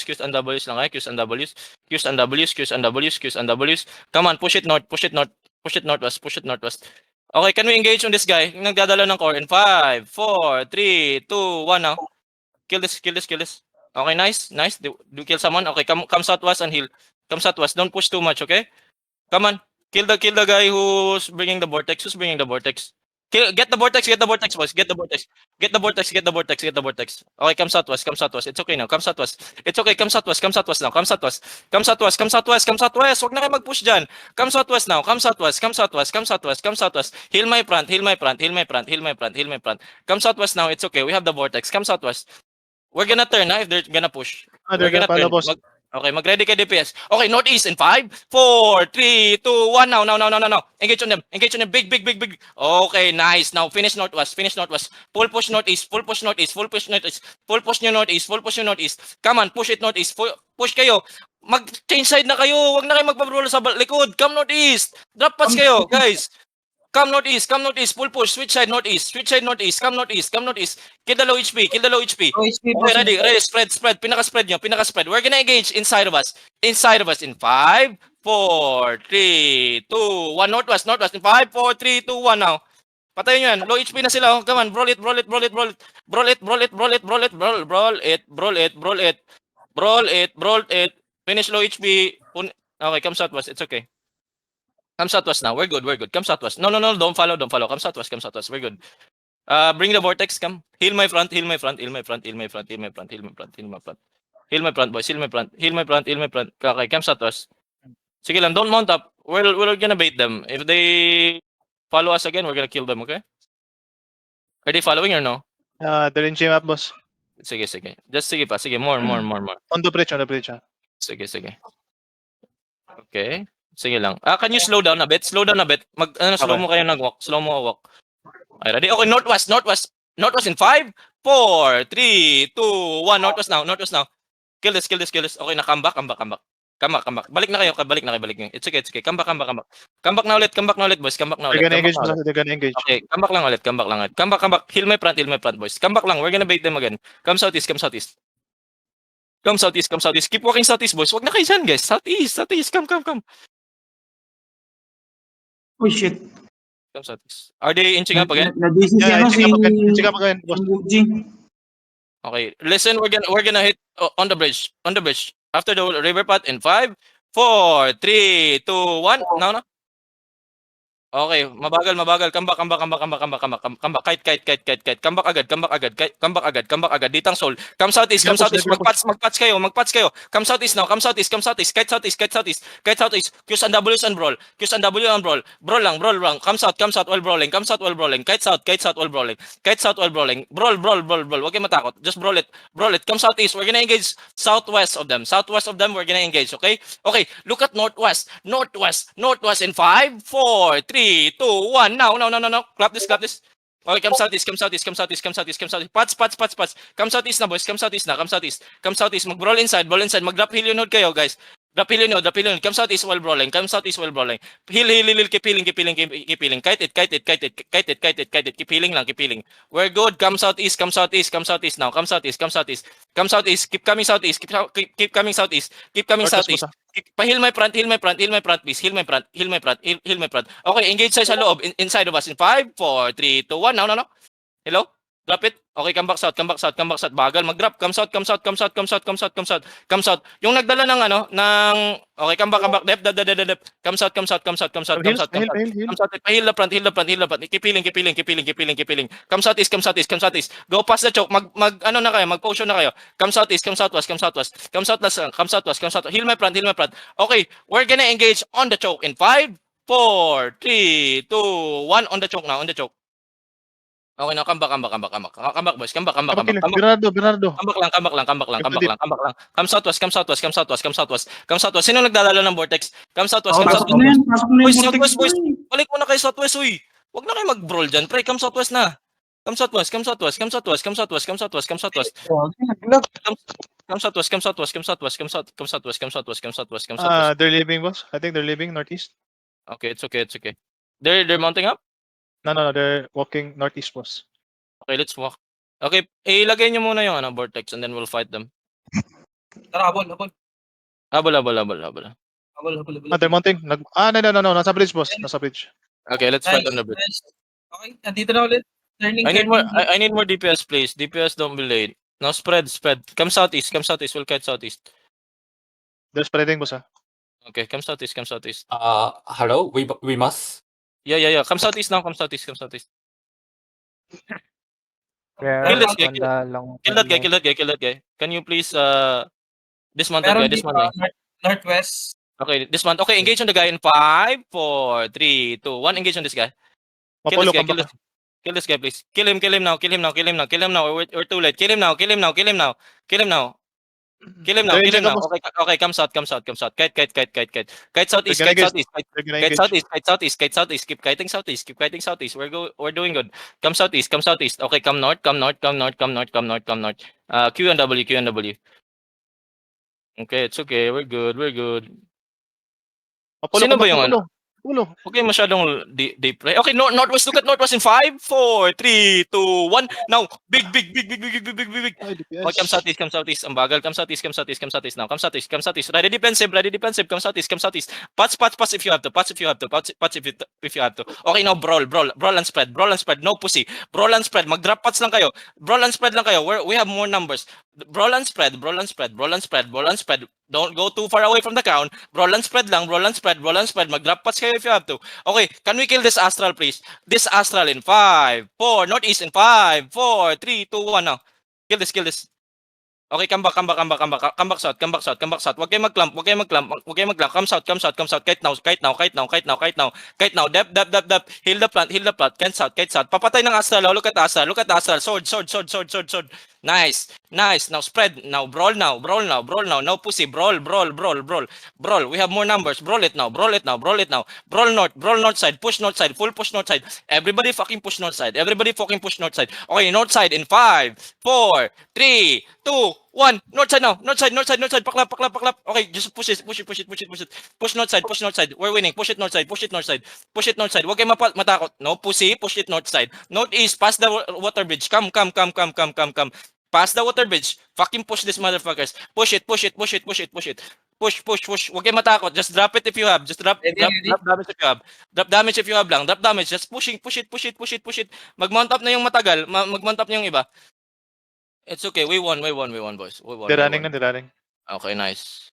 Qs and Ws lang kayo, Qs and Ws, Qs and Ws, Qs and Ws, Qs and Ws. Come on, push it north, push it north, push it northwest, push it northwest. Okay, can we engage on this guy? Yung nagdadala ng core in 5, 4, 3, 2, 1 now. Kill this, kill this, kill this. Okay, nice, nice. Do kill someone. Okay, come southwest and heal. Come southwest. Don't push too much, okay? Come on. Kill the guy who's bringing the vortex. Who's bringing the vortex? Get the vortex, boys. Get the vortex. Get the vortex, get the vortex, get the vortex. Okay, come southwest, come southwest. It's okay now. Come southwest. It's okay, come southwest, come southwest now. Come southwest. Come southwest, come southwest, come southwest. Huwag na kayo mag-push dyan. Come southwest now. Come southwest, come southwest, come southwest, come southwest. Heal my front, heal my front, heal my front, heal my front, heal my front. Come southwest now. It's okay. We have the vortex. Come southwest. We're gonna turn if they're gonna push. We're gonna turn. Okay, mag-ready kay DPS. Okay, northeast in 5, 4, 3, 2, 1. Now. Engage on them. Engage on them. Big. Okay, nice. Now finish northwest. Finish northwest. Full push northeast. Full push northeast. Full push northeast. Full push nyo northeast. Full push nyo northeast. Come on, push it northeast. Push kayo. Mag-change side na kayo. Wag na kayo magpa-roll sa likod. Come northeast. Drop pads kayo, guys. Come northeast, full push, switch side northeast, come northeast. Kill the low HP. Okay, ready, spread, pinaka-spread nyo. We're gonna engage inside of us in 5, 4, 3, 2, 1, northwest, in 5, 4, 3, 2, 1 now. Patayin nyo yan, low HP na sila, come on, brawl it. Finish low HP. Okay, come southwest, it's okay. Come southwest now. We're good. Come southwest. No. Don't follow. Come southwest. We're good. Bring the vortex. Come. Heal my front, boys. Heal my front. Okay, come southwest. Sige lang, don't mount up. We're gonna bait them. If they follow us again, we're gonna kill them, okay? Are they following or no? They're in gym up, boss. Sige. Just sige pa. Sige, more. On the bridge. Sige. Okay. Sige lang. Can you slow down a bit? Slow mo kayo nag-walk. Slow mo walk. Okay, ready? Okay, northwest in 5, 4, 3, 2, 1. Northwest now. Kill this. Okay, na come back. Balik na kayo. It's okay. Come back na ulit, boys. They're gonna engage. Okay, come back lang ulit. Come back. Heal my front, boys. Come back lang. We're gonna bait them again. Come southeast. Keep walking southeast, boys. Wag na kayo dyan, guys. Southeast. Come. Oh shit. Come southeast. Are they inching up again? Inching up again, boss. Okay, listen, we're gonna hit on the bridge. After the river path in 5, 4, 3, 2, 1. No. Okay, mabagal. Come back. Kite. Come back agad. Ditang soul. Come southeast. Magpats kayo. Come southeast now. Kite southeast. Qs and Ws and brawl. Brawl lang. Come south while brawling. Kite south while brawling. Brawl. Huwag kayo matakot. Just brawl it. Come southeast. We're gonna engage southwest of them. We're gonna engage, okay? Okay, look at northwest in 5, 4, 3, 2, 1. Now. Clap this. Okay, come southeast. Pats. Come southeast na, boys. Come southeast. Mag-brawl inside. Mag-drop heal node kayo, guys. Drop heal node. Come southeast while brawling. Heal. Keep healing. Kite it. Keep healing. We're good. Come southeast now. Come southeast. Keep coming southeast. Keep coming southeast. Pa-heal my front, please. Heal my front. Okay, engage sa loob. Inside of us. In 5, 4, 3, 2, 1. No. Hello? Drop it. Okay, come back south. Bagal, mag-drop. Come south. Yung nagdala ng okay, come back. Dep. Come south. Heal the front. Keep healing. Come southeast. Go past the choke. Mag-potion na kayo. Come southeast. Heal my front. Okay, we're gonna engage on the choke in 5, 4, 3, 2, 1. On the choke now. Okay, now come back, boys. Come back. Bernardo. Come back lang. Come southwest. Sino nagdadala ng vortex? Come southwest. Boys. Balik mo na kayo southwest, uy. Wag na kayo mag-brawl dyan, pre. Come southwest na. Come southwest. They're leaving, boss. I think they're leaving northeast. Okay, it's okay. They're mounting up? No, they're walking northeast, boss. Okay, let's walk. Okay, ilagay nyo muna yung vortex and then we'll fight them. Tara, habol. Habol. They're mounting. No. Nasa bridge, boss. Nasa bridge. Okay, let's fight on the bridge. Nice. Okay, nandito na ulit. Turning. I need more DPS, please. DPS, don't be late. Now spread. Come southeast. We'll kite southeast. They're spreading, boss. Okay, come southeast. Hello? We must? Yeah. Come southeast now. Kill this guy. Kill that guy. Can you please dismount that guy? Meron dito, Dismount me. northwest. Okay, dismount. Okay, engage on the guy in 5, 4, 3, 2, 1. Engage on this guy. Mapolo, Kill come back. this guy, please. Kill him now. We're too late. Kill him now. Okay, come south. Kite. Kite southeast. They're gonna Kite engage. southeast. Keep kiting southeast. We're doing good. Come southeast. Okay, come north. Q and W. Okay, it's okay. We're good. Mapolo, Sino come ba back. yung ano? Mapolo. Okay, masyadong deep play. Okay, northwest. Look at northwest in 5, 4, 3, 2, 1. Now, big. Ay, DPS. Okay, come southeast. Ang bagal. Come southeast now. Come southeast. Ready defensive. Come southeast. Patch if you have to. Patch if you have to. Okay, now brawl and spread. No pussy. Brawl and spread. Mag-drop patch lang kayo. We have more numbers. Brawl and spread. Don't go too far away from the count. Brawl and spread. Mag-drop patch kayo if you have to. Okay, can we kill this astral, please? This astral in 5, 4, northeast in 5, 4, 3, 2, 1 now. Kill this. Okay, come back south. Wag kayo mag-clamp. Come south. Kite now. Dep. Heal the plant. Kite south. Papatay ng astral. Look at astral. Sword. Nice. Now spread. Now brawl now. No pussy. Brawl. We have more numbers. Brawl it now. Brawl north side. Push north side. Full push north side. Everybody fucking push north side. Okay, north side in 5, 4, 3, 2, 1. North side. Paklap. Okay, just push it. Push north side. We're winning. Push it north side. Huwag kayo matakot. No pussy. Push it north side. Northeast, past the water bridge. Come. Past the water bridge. Fucking push this motherfuckers. Push it. Push. Huwag kayo matakot. Just drop it if you have. Drop damage if you have lang. Just push it. Mag-mount up na yung matagal. Mag-mount up na yung iba. It's okay. We won, boys. They're running. Okay, nice.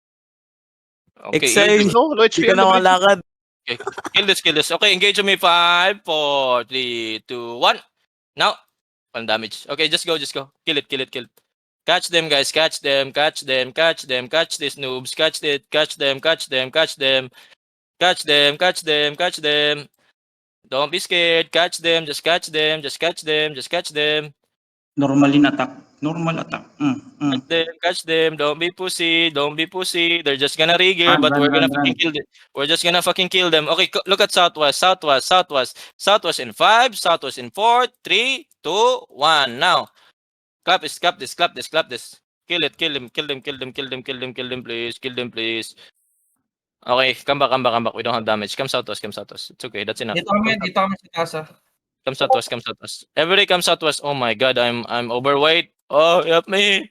Okay, Exciting. No, low HP Hindi ka on the na bridge. malakad. kill this. Okay, engage on me. 5, 4, 3, 2, 1. Now, one damage. Okay, just go. Kill it. Catch them, guys. Catch them. Catch these noobs. Catch them. Don't be scared. Catch them. Just catch them. Normal attack. Catch them. Don't be pussy. They're just gonna rigger, Run, but run, we're gonna run, fucking kill them. We're just gonna fucking kill them. Okay, look at southwest. Southwest in 5, southwest in 4, 3, 2, 1. Now, clap this. Kill them, please. Okay, come back. We don't have damage. Come southwest. It's okay. That's enough. Dito kami sa tasa. Come southwest. Everybody come southwest. Oh my god, I'm overweight. Oh, help me.